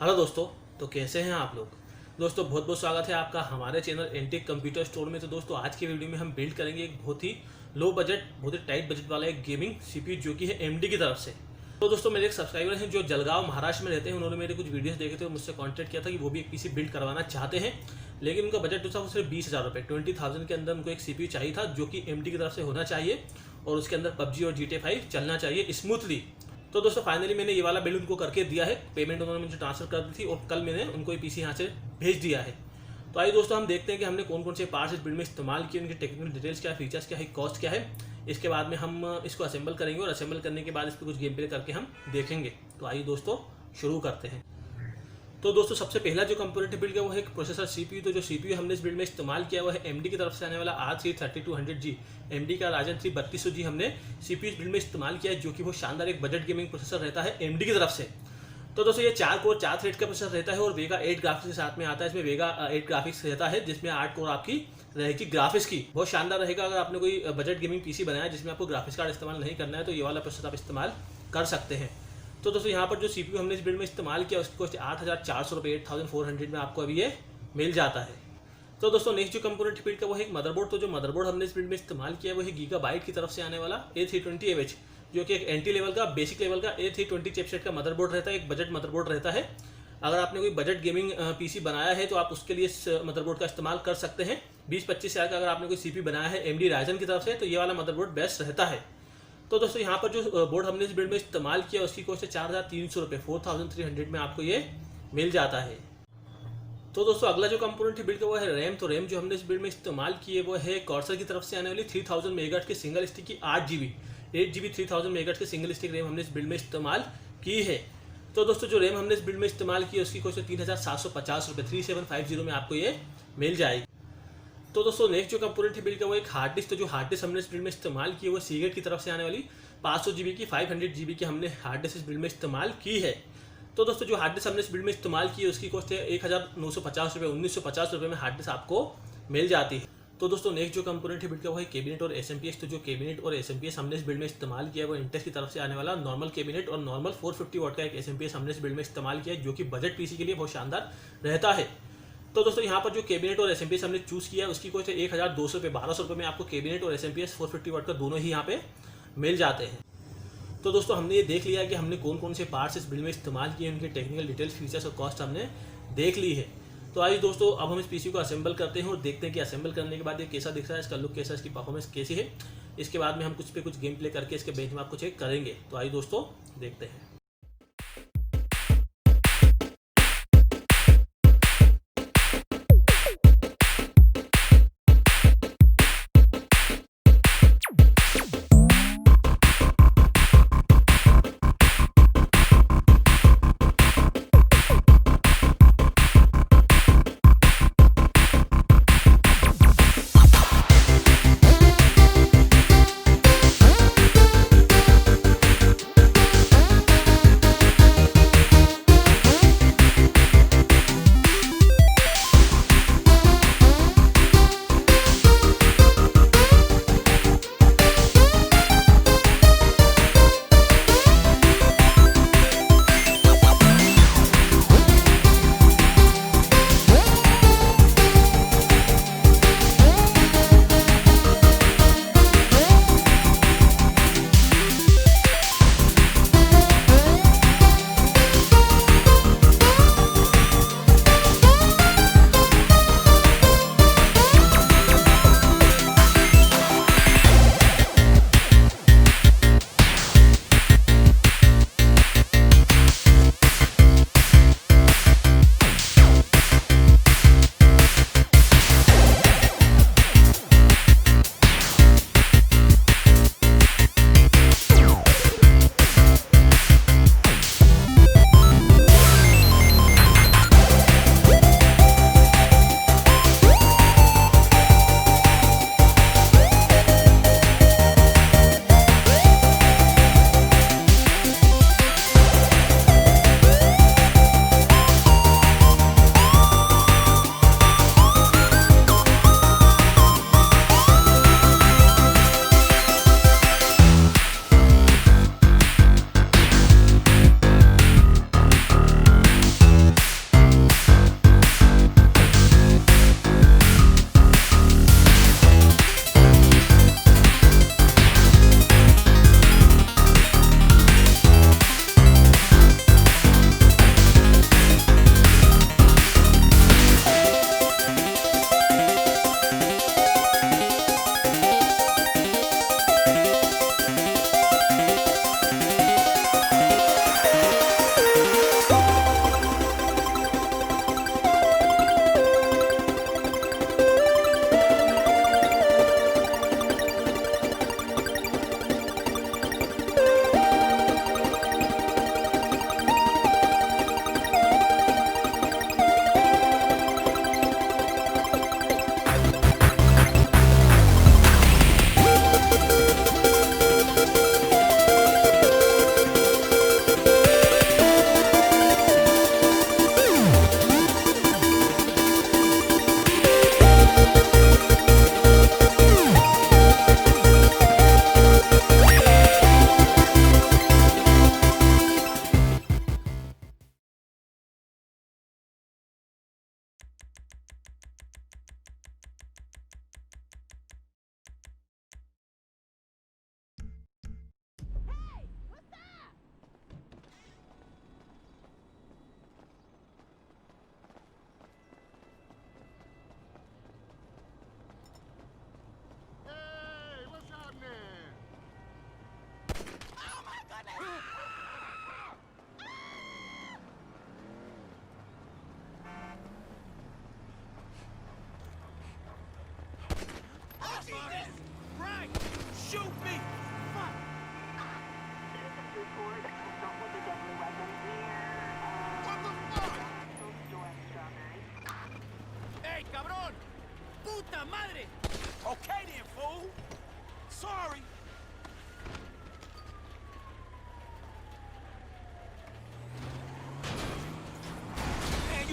Hello दोस्तों। तो कैसे हैं आप लोग। दोस्तों बहुत बहुत स्वागत है आपका हमारे चैनल एंटिक कंप्यूटर स्टोर में। तो दोस्तों आज की वीडियो में हम बिल्ड करेंगे एक बहुत ही लो बजट, बहुत ही टाइट बजट वाला एक गेमिंग सीपीयू जो कि है एमडी की तरफ से। तो दोस्तों मेरे एक सब्सक्राइबर हैं जो जलगांव महाराष्ट्र में रहते हैं। उन्होंने मेरे कुछ वीडियोस देखे थे और मुझसे कॉन्टैक्ट किया था कि वो भी एक पीसी बिल्ड करवाना चाहते हैं, लेकिन उनका बजट जो था वो सिर्फ 20,000 रुपये 20,000 के अंदर उनको एक सीपीयू चाहिए था जो कि एमडी की तरफ से होना चाहिए और उसके अंदर पबजी और GTA 5 चलना चाहिए स्मूथली। तो दोस्तों फाइनली मैंने ये वाला बिल उनको करके दिया है। पेमेंट उन्होंने मुझे ट्रांसफर कर दी थी और कल मैंने उनको ये पीसी यहाँ से भेज दिया है। तो आइए दोस्तों हम देखते हैं कि हमने कौन कौन से पार्ट्स इस बिल्ड में इस्तेमाल किए, उनकी टेक्निकल डिटेल्स क्या है, फीचर्स क्या है, कॉस्ट क्या है। इसके बाद में हम इसको असेंबल करेंगे और असेंबल करने के बाद इस पर कुछ गेम प्ले करके हम देखेंगे। तो आइए दोस्तों शुरू करते हैं। तो दोस्तों सबसे पहला जो कंपोनेंट बिल्ड किया वो है एक प्रोसेसर सीपीयू। तो जो सीपीयू हमने इस बिल्ड में इस्तेमाल किया वो है एमडी की तरफ से आने वाला R3 3200G। एमडी का राजन 3 3200G हमने सीपीयू इस बिल्ड में इस्तेमाल किया है, जो कि वो शानदार एक बजट गेमिंग प्रोसेसर रहता है एमडी की तरफ से। तो दोस्तों ये 4 कोर 4 थ्रेड का प्रोसेसर रहता है और वेगा 8 ग्राफिक्स के साथ में आता है। इसमें वेगा 8 ग्राफिक्स रहता है जिसमें 8 कोर आपकी रहेगी ग्राफिक्स की। बहुत शानदार रहेगा। अगर आपने कोई बजट गेमिंग पीसी बनाया जिसमें आपको ग्राफिक्स कार्ड इस्तेमाल नहीं करना है तो ये वाला प्रोसेसर आप इस्तेमाल कर सकते हैं। तो दोस्तों यहाँ पर जो सीपीयू हमने इस बिल्ड में इस्तेमाल किया उसकी कॉस्ट 8,400 रुपये 8,400 में आपको अभी ये मिल जाता है। तो दोस्तों नेक्स्ट जो कंपोनेंट बिल्ड का वो है एक मदरबोर्ड। तो जो मदरबोर्ड हमने इस बिल्ड में इस्तेमाल किया है वो है गीगाबाइट की तरफ से आने वाला A320AH, जो कि एक एंटी लेवल का बेसिक लेवल का A320 चिपसेट का मदरबोर्ड रहता है। एक बजट मदरबोर्ड रहता है। अगर आपने कोई बजट गेमिंग पीसी बनाया है तो आप उसके लिए इस मदरबोर्ड का इस्तेमाल कर सकते हैं। 20-25 हज़ार का अगर आपने कोई सीपीयू बनाया है एमडी राइजन की तरफ से तो ये वाला मदरबोर्ड बेस्ट रहता है। तो दोस्तों यहाँ पर जो बोर्ड हमने इस बिल्ड में इस्तेमाल किया उसकी कॉस्ट है 4,300 रुपये 4,300 में आपको ये मिल जाता है। तो दोस्तों अगला जो कंपोनेंट बिल्ड का वो है रैम। तो रैम जो हमने इस बिल्ड में इस्तेमाल की है वो है कॉर्सर की तरफ से आने वाली 3000 मेगाहर्ट्ज़ की सिंगल स्टिक की 8GB 3000 मेगाहर्ट्ज़ की सिंगल स्टिक रैम हमने इस बिल्ड में इस्तेमाल की है। तो दोस्तों जो रैम हमने इस बिल्ड में इस्तेमाल की है उसकी कॉस्ट है 3,750 रुपये 3750 में आपको ये मिल जाएगी। तो दोस्तों नेक्स्ट जो कंपोनेंट बिल्ड का वो एक हार्ड डिस्क। तो जो हार्ड डिस्क हमने इस बिल्ड में इस्तेमाल की है वो सीगेट की तरफ से आने वाली 500 GB की 500 GB की हमने हार्ड डिस्क इस बिल्ड में इस्तेमाल की है। तो दोस्तों जो हार्ड डिस्क हमने इस बिल्ड में इस्तेमाल की है उसकी कॉस्ट है 1,950 रुपये 1,950 रुपये में हार्ड डिस्क आपको मिल जाती है। तो दोस्तों नेक्स्ट जो कंपोनेंट बिल्ड का वो है कैबिनेट और SMPS। तो जो कैबिनेट और SMPS हमने इस बिल्ड में इस्तेमाल किया है वो इंटेक्स की तरफ से आने वाला नॉर्मल कैबिनेट और नॉर्मल 450 वाट का एक SMPS हमने इस बिल्ड में इस्तेमाल किया है, जो कि बजट पीसी के लिए बहुत शानदार रहता है। तो दोस्तों यहाँ पर जो कैबिनेट और SMPS हमने चूज़ किया है उसकी कॉस्ट है 1,200 रुपये 1,200 रुपये में आपको कैबिनेट और SMPS 450 वाट का दोनों ही यहाँ पे मिल जाते हैं। तो दोस्तों हमने ये देख लिया कि हमने कौन कौन से पार्ट्स इस बिल्ड में इस्तेमाल किए, उनके टेक्निकल डिटेल्स, फीचर्स और कॉस्ट हमने देख ली है। तो आइए दोस्तों अब हम इस पीसी को असेंबल करते हैं और देखते हैं कि असेंबल करने के बाद ये कैसा दिख रहा है, इसका लुक कैसा है, इसकी परफॉर्मेंस कैसी है। इसके बाद में हम कुछ पे कुछ गेम प्ले करके इसके बेंचमार्क को चेक करेंगे। तो आइए दोस्तों देखते हैं।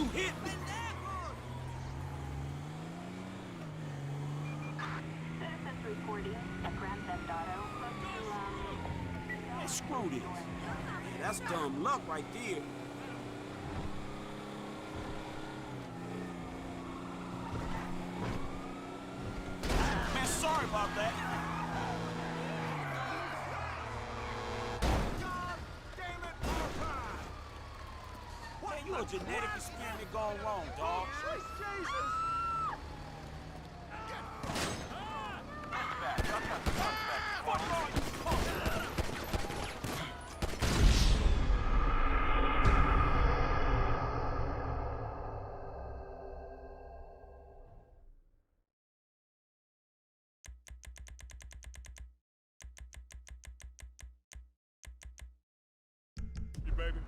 You hit me. Citizens reporting a Grand Theft Auto. Hey, screw this. Yeah, that's dumb luck right there. Man, sorry about that. Man, you a genetic experiment gone wrong, dog. You baby.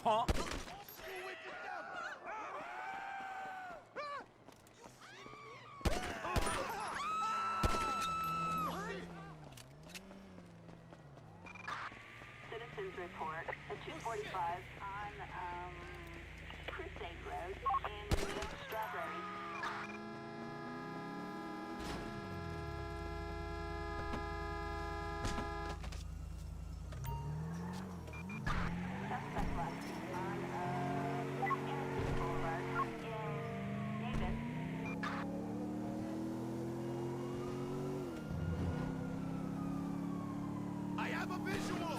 Punk. Citizens report at 245 on Crusade Road in Strawberry. Suspect last seen on Anderson Boulevard in Davis. I have a visual.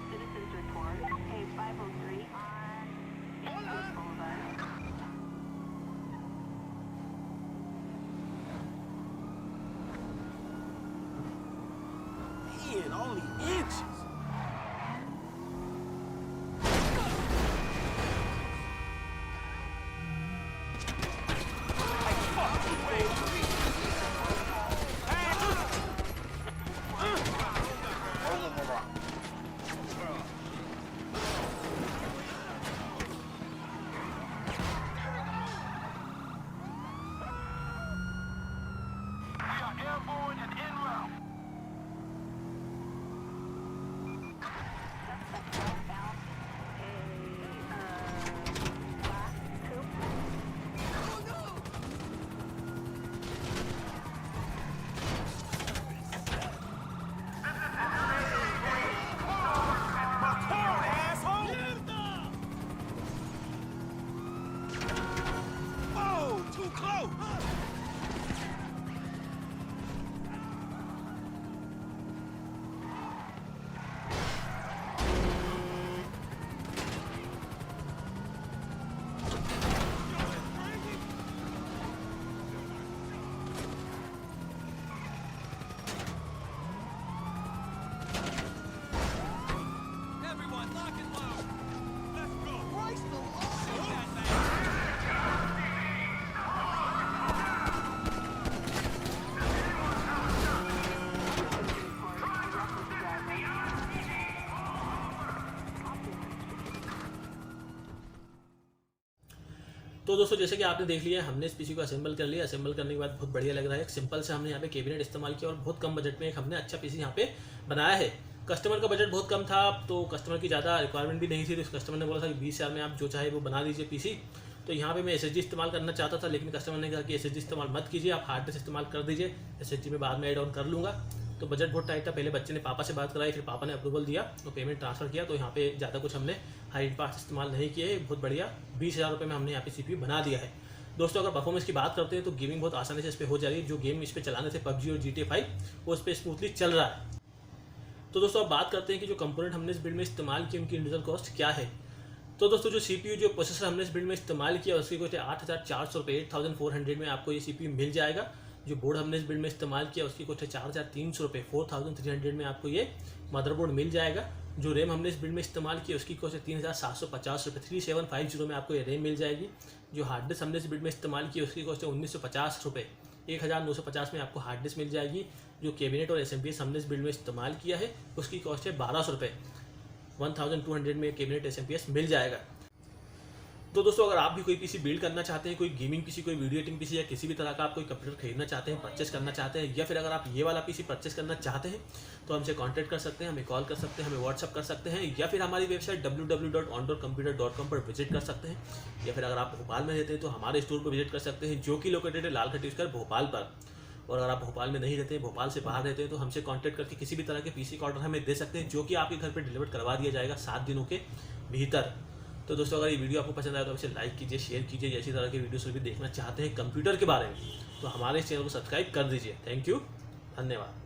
Citizens report a 503 on Anderson Boulevard. Man, only inches. Airborne and en route. Suspect southbound a black coupe. Oh, too close. Everyone, lock and load. Let's go. Christ the तो दोस्तों जैसे कि आपने देख लिया हमने इस PC को असेंबल कर लिया। असेंबल करने के बाद बहुत बढ़िया लग रहा है। एक सिंपल से हमने यहाँ पे कैबिनेट इस्तेमाल किया और बहुत कम बजट में एक हमने अच्छा पीसी यहाँ पे बनाया है। कस्टमर का बजट बहुत कम था तो कस्टमर की ज़्यादा रिक्वायरमेंट भी नहीं थी, तो इस कस्टमर ने बोला था कि 20,000 में आप जो चाहे वो बना दीजिए पीसी। तो यहाँ पे मैं SSD इस्तेमाल करना चाहता था, लेकिन कस्टमर ने कहा कि SSD इस्तेमाल मत कीजिए, आप हार्ड डिस्क इस्तेमाल कर दीजिए, SSD में बाद में ऐड ऑन कर लूँगा। तो बजट बहुत टाइट था। पहले बच्चे ने पापा से बात कराई, फिर पापा ने अप्रूवल दिया तो पेमेंट ट्रांसफर किया। तो यहाँ पे ज़्यादा कुछ हमने हाई पार्ट्स इस्तेमाल नहीं किए, बहुत बढ़िया 20,000 रुपये में हमने यहाँ पे CPU बना दिया है। दोस्तों अगर परफॉर्मेंस की बात करते हैं तो गेमिंग बहुत आसानी से इस पर हो जा रही है। जो गेम इस पर चलाने थे PUBG और GTA 5 वो इस पर स्मूथली चल रहा है। तो दोस्तों अब बात करते हैं कि जो कंपोनेंट हमने इस बिल्ड में इस्तेमाल किए उनकी इंडिविजुअल कॉस्ट क्या है। तो दोस्तों जो CPU जो प्रोसेसर हमने इस बिल्ड में इस्तेमाल किया उसकी कॉस्ट 8,400 रुपये 8,400 में आपको ये CPU मिल जाएगा। जो बोर्ड हमने इस बिल्ड में इस्तेमाल किया उसकी कॉस्ट 4,300 रुपये 4,300 में आपको ये मदरबोर्ड मिल जाएगा। जो रैम हमने इस बिल्ड में इस्तेमाल किया उसकी कॉस्ट 3,750 रुपये 3750 में आपको ये रैम मिल जाएगी। जो हार्ड डिस्क हमने इस बिल्ड में इस्तेमाल की उसकी कॉस्ट 1,950 रुपये 1,950 में आपको हार्ड डिस्क मिल जाएगी। जो कैबिनेट और SMPS हमने इस बिल्ड में इस्तेमाल किया है उसकी कॉस्ट है 1,200 रुपये। 1200 में कैबिनेट SMP मिल जाएगा। तो दोस्तों अगर आप भी कोई पीसी बिल्ड करना चाहते हैं, कोई गेमिंग पीसी, कोई वीडियो एडिटिंग पीसी या किसी भी तरह का आप कोई कंप्यूटर खरीदना चाहते हैं, परचेस करना चाहते हैं, या फिर अगर आप ये वाला पीसी परचेस करना चाहते हैं तो हमसे कांटेक्ट कर सकते हैं, हमें कॉल कर सकते हैं, हमें व्हाट्सअप कर सकते हैं, या फिर हमारी वेबसाइट www.ondoorcomputer.com पर विजिट कर सकते हैं, या फिर अगर आप भोपाल में रहते हैं तो हमारे स्टोर पर विजिट कर सकते हैं जो कि लोकेटेड है लाल खटीसकर भोपाल पर। और अगर आप भोपाल में नहीं रहते हैं, भोपाल से बाहर रहते हैं, तो हमसे कांटेक्ट करके किसी भी तरह के पीसी का ऑर्डर हमें दे सकते हैं जो कि आपके घर पे डिलीवर करवा दिया जाएगा 7 दिनों के भीतर। तो दोस्तों अगर ये वीडियो आपको पसंद आया तो इसे लाइक कीजिए, शेयर कीजिए। ऐसी तरह के वीडियोस भी देखना चाहते हैं कंप्यूटर के बारे में तो हमारे इस चैनल को सब्सक्राइब कर दीजिए। थैंक यू, धन्यवाद।